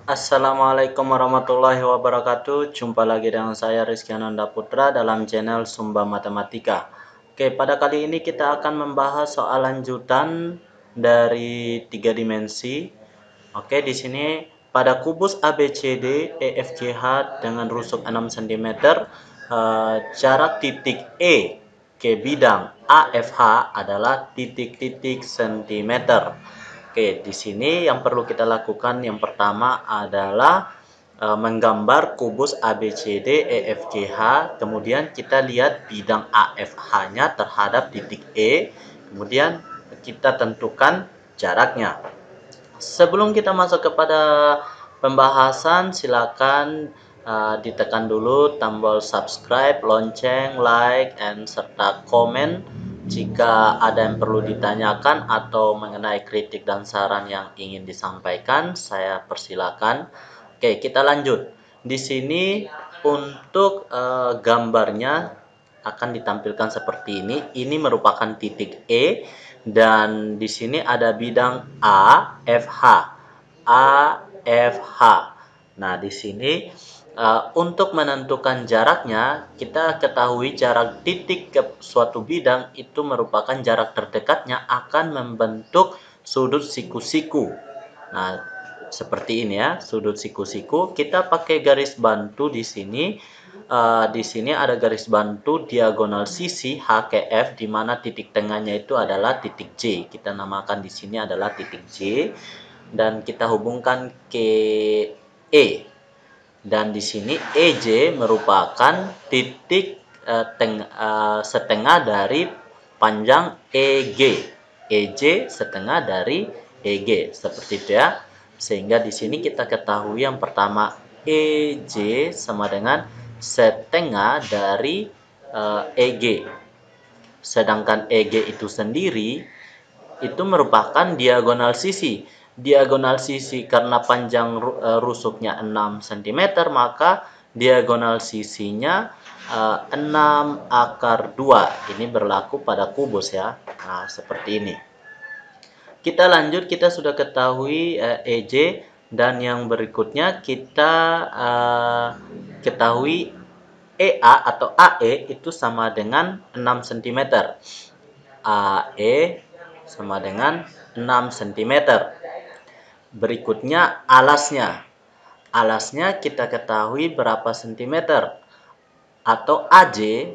Assalamualaikum warahmatullahi wabarakatuh. Jumpa lagi dengan saya Rizky Ananda Putra dalam channel Sumba Matematika. Oke, pada kali ini kita akan membahas soal lanjutan dari 3 dimensi. Oke, di sini pada kubus ABCD EFGH dengan rusuk 6 cm, jarak titik E ke bidang AFH adalah titik-titik sentimeter. Oke, di sini yang perlu kita lakukan yang pertama adalah menggambar kubus ABCD EFGH, kemudian kita lihat bidang AFH-nya terhadap titik E, kemudian kita tentukan jaraknya. Sebelum kita masuk kepada pembahasan, silakan ditekan dulu tombol subscribe, lonceng, like, and serta komen jika ada yang perlu ditanyakan atau mengenai kritik dan saran yang ingin disampaikan. Saya persilakan. Oke, kita lanjut. Di sini untuk gambarnya akan ditampilkan seperti ini. Ini merupakan titik E dan di sini ada bidang AFH. AFH. Nah, di sini untuk menentukan jaraknya, kita ketahui jarak titik ke suatu bidang itu merupakan jarak terdekatnya akan membentuk sudut siku-siku. Nah, seperti ini ya, sudut siku-siku. Kita pakai garis bantu di sini. Di sini ada garis bantu diagonal sisi HKF, di mana titik tengahnya itu adalah titik J. Kita namakan di sini adalah titik J, dan kita hubungkan ke E. Dan di sini EJ merupakan titik setengah dari panjang EG. EJ setengah dari EG, seperti itu ya. Sehingga di sini kita ketahui yang pertama EJ sama dengan setengah dari EG. Sedangkan EG itu sendiri itu merupakan diagonal sisi. Diagonal sisi karena panjang rusuknya 6 cm, maka diagonal sisinya 6 akar 2. Ini berlaku pada kubus ya. Nah, seperti ini. Kita lanjut, kita sudah ketahui EJ, dan yang berikutnya kita ketahui EA atau AE itu sama dengan 6 cm. AE sama dengan 6 cm. Berikutnya alasnya. Alasnya kita ketahui berapa cm. Atau AJ.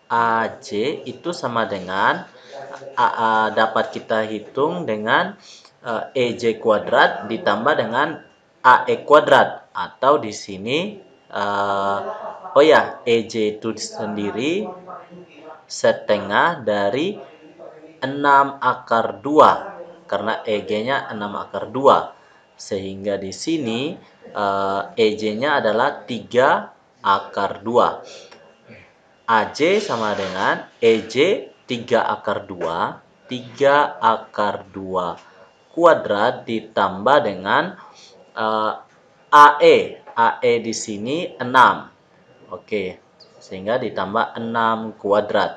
AJ itu sama dengan dapat kita hitung dengan EJ kuadrat ditambah dengan AE kuadrat, atau di sini EJ itu sendiri setengah dari 6 akar 2 karena EG-nya 6 akar 2, sehingga di sini EJ-nya adalah 3 akar 2. AJ sama dengan EJ 3 akar 2, 3 akar 2 kuadrat ditambah dengan AE. AE di sini 6. Oke, sehingga ditambah 6 kuadrat.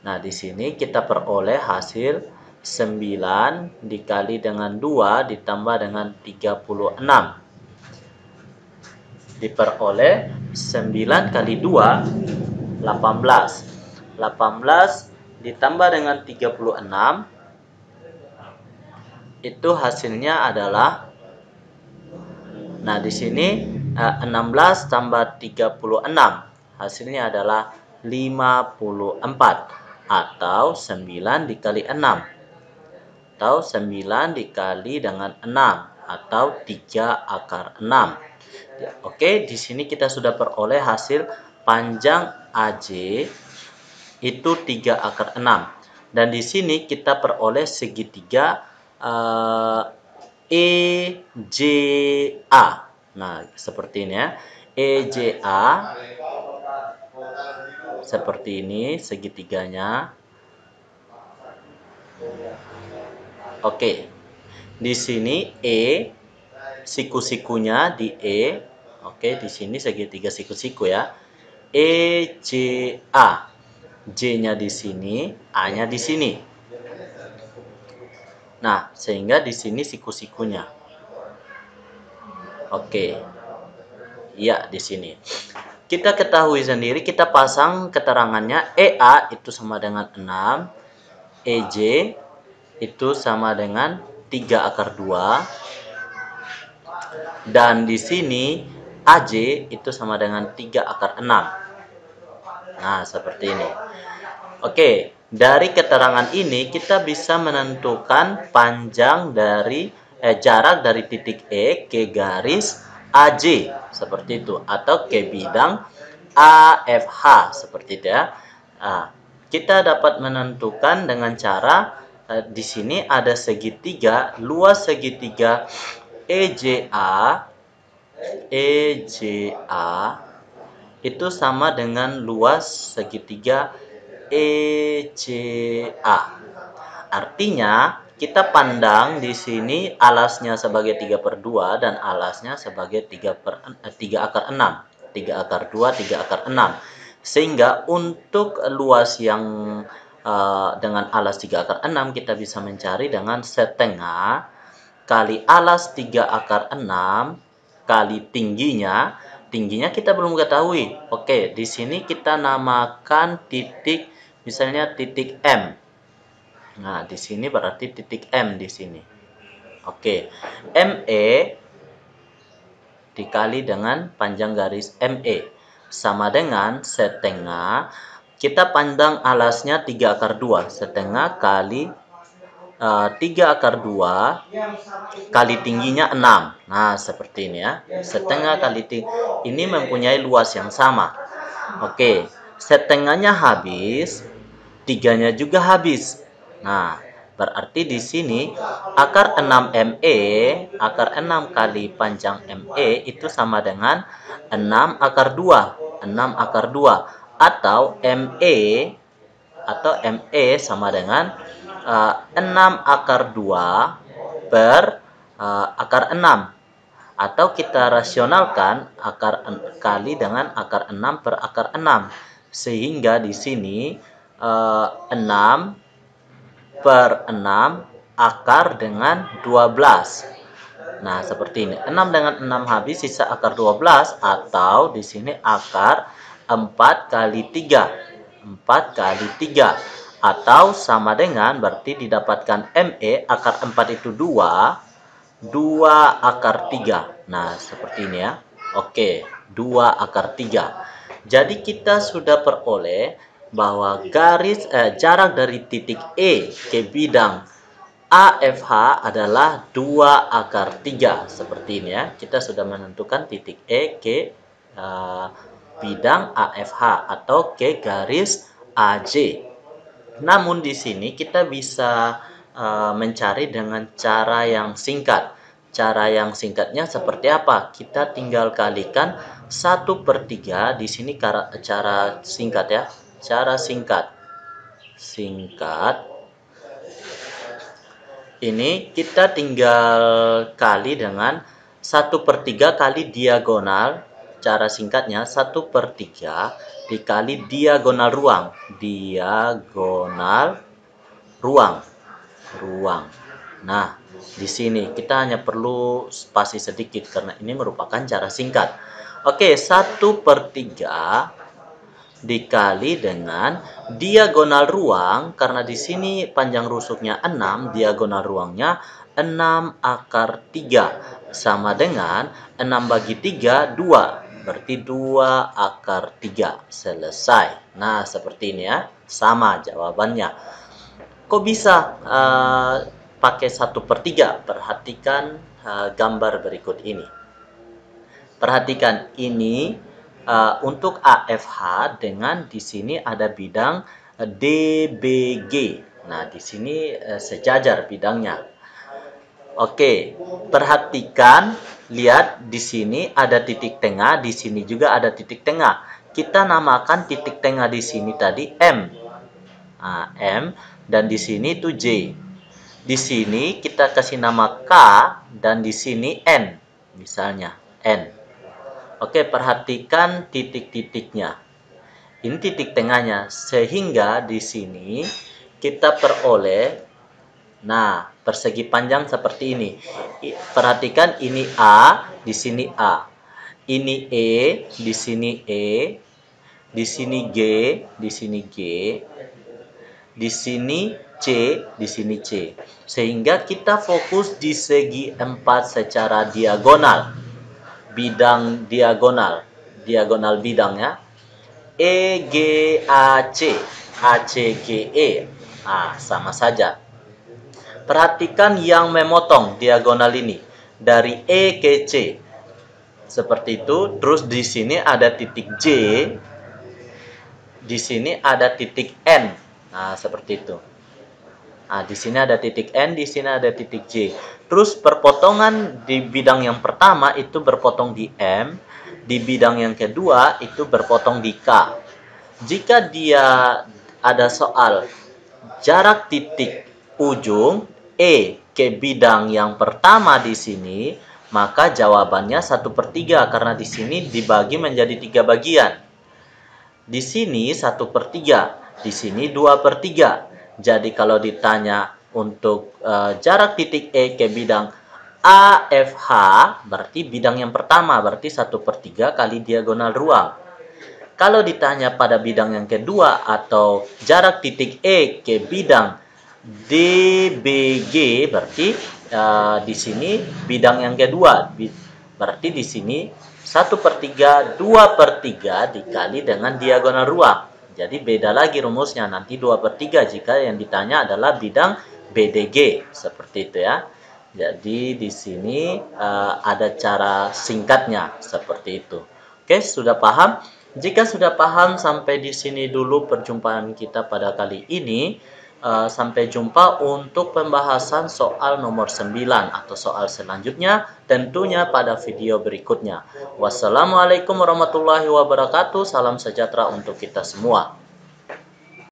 Nah, di sini kita peroleh hasil 9 dikali dengan 2 ditambah dengan 36. Diperoleh 9 kali 2, 18. 18 ditambah dengan 36, itu hasilnya adalah, nah di sini 16 tambah 36, hasilnya adalah 54. Atau 9 dikali 6, atau 9 dikali dengan 6, atau 3 akar 6. Oke, di sini kita sudah peroleh hasil panjang AJ itu 3 akar 6. Dan di sini kita peroleh segitiga EJA. Nah, seperti ini ya. EJA seperti ini segitiganya. Oke. Di sini E, siku-sikunya di E. Oke, di sini segitiga siku-siku ya. EJA. J-nya di sini, A-nya di sini. Nah, sehingga di sini siku-sikunya. Oke. Ya, di sini. Kita ketahui sendiri, kita pasang keterangannya EA itu sama dengan 6, EJ itu sama dengan 3 akar 2, dan di sini AJ itu sama dengan 3 akar 6. Nah, seperti ini. Oke, dari keterangan ini kita bisa menentukan panjang dari jarak dari titik E ke garis AJ seperti itu, atau ke bidang AFH seperti itu ya. Nah, kita dapat menentukan dengan cara di sini ada segitiga, luas segitiga EJA itu sama dengan luas segitiga ECA. Artinya, kita pandang di sini alasnya sebagai 3/2 dan alasnya sebagai 3 akar 6. 3 akar 2, 3 akar 6. Sehingga untuk luas yang dengan alas 3 akar 6 kita bisa mencari dengan setengah kali alas 3 akar 6 kali tingginya. Tingginya kita belum ketahui. Oke, di sini kita namakan titik, misalnya titik M. Nah, di sini berarti titik M di sini. Oke, ME dikali dengan panjang garis ME sama dengan setengah, kita pandang alasnya 3 akar 2, setengah kali 3 akar 2 kali tingginya 6. Nah, seperti ini ya. Setengah kali ini mempunyai luas yang sama. Oke, setengahnya habis, tiganya juga habis. Nah, berarti di sini akar 6 ME, akar 6 kali panjang ME itu sama dengan 6 akar 2. 6 akar 2 atau ME sama dengan 6 akar 2 per akar 6. Atau kita rasionalkan akar kali dengan akar 6 per akar 6. Sehingga di sini 6 per 6 akar dengan 12. Nah, seperti ini. 6 dengan 6 habis, sisa akar 12, atau di sini akar 4 kali 3. 4 kali 3. Atau sama dengan, berarti didapatkan ME, akar 4 itu 2, 2 akar 3. Nah, seperti ini ya. Oke, 2 akar 3. Jadi kita sudah peroleh bahwa jarak dari titik E ke bidang AFH adalah 2 akar 3. Seperti ini ya. Kita sudah menentukan titik E ke bidang AFH atau ke garis AJ. Namun di sini kita bisa mencari dengan cara yang singkat. Cara yang singkatnya seperti apa? Kita tinggal kalikan 1/3. Di sini cara singkat ya. Cara singkat. Ini kita tinggal kali dengan 1/3 kali diagonal. Cara singkatnya 1/3 dikali diagonal ruang. Diagonal ruang. Nah, di sini kita hanya perlu spasi sedikit karena ini merupakan cara singkat. Oke, 1/3 dikali dengan diagonal ruang, karena di sini panjang rusuknya 6, diagonal ruangnya 6 akar 3 sama dengan 6 bagi 3 2. Berarti 2 akar 3. Selesai. Nah, seperti ini ya. Sama jawabannya. Kok bisa pakai 1/3? Perhatikan gambar berikut ini. Perhatikan ini untuk AFH dengan di sini ada bidang DBG. Nah, di sini sejajar bidangnya. Oke, perhatikan, lihat di sini ada titik tengah, di sini juga ada titik tengah. Kita namakan titik tengah di sini tadi M. Nah, M, dan di sini itu J. Di sini kita kasih nama K dan di sini N. Misalnya N. Oke, perhatikan titik-titiknya. Ini titik tengahnya, sehingga di sini kita peroleh, nah, persegi panjang seperti ini. Perhatikan ini A, di sini A. Ini E, di sini E, di sini G, di sini G, di sini C, di sini C. Sehingga kita fokus di segi 4 secara diagonal. Bidang diagonal. Diagonal bidangnya. E, G, A, C. A, C, G, E. Ah, sama saja. Perhatikan yang memotong diagonal ini. Dari E ke C. Seperti itu. Terus di sini ada titik J. Di sini ada titik N. Nah, seperti itu. Nah, di sini ada titik N, di sini ada titik J. Terus perpotongan di bidang yang pertama itu berpotong di M, di bidang yang kedua itu berpotong di K. Jika dia ada soal jarak titik ujung E ke bidang yang pertama di sini, maka jawabannya 1/3 karena di sini dibagi menjadi 3 bagian. Di sini 1/3, di sini 2/3. Jadi kalau ditanya untuk jarak titik E ke bidang AFH, berarti bidang yang pertama, berarti 1/3 kali diagonal ruang. Kalau ditanya pada bidang yang kedua atau jarak titik E ke bidang DBG, berarti di sini bidang yang kedua, berarti di sini 1/3, 2/3 dikali dengan diagonal ruang. Jadi beda lagi rumusnya, nanti 2/3 jika yang ditanya adalah bidang BDG, seperti itu ya. Jadi di sini ada cara singkatnya, seperti itu. Oke, sudah paham? Jika sudah paham sampai di sini dulu perjumpaan kita pada kali ini. Sampai jumpa untuk pembahasan soal nomor 9 atau soal selanjutnya tentunya pada video berikutnya. Wassalamualaikum warahmatullahi wabarakatuh. Salam sejahtera untuk kita semua.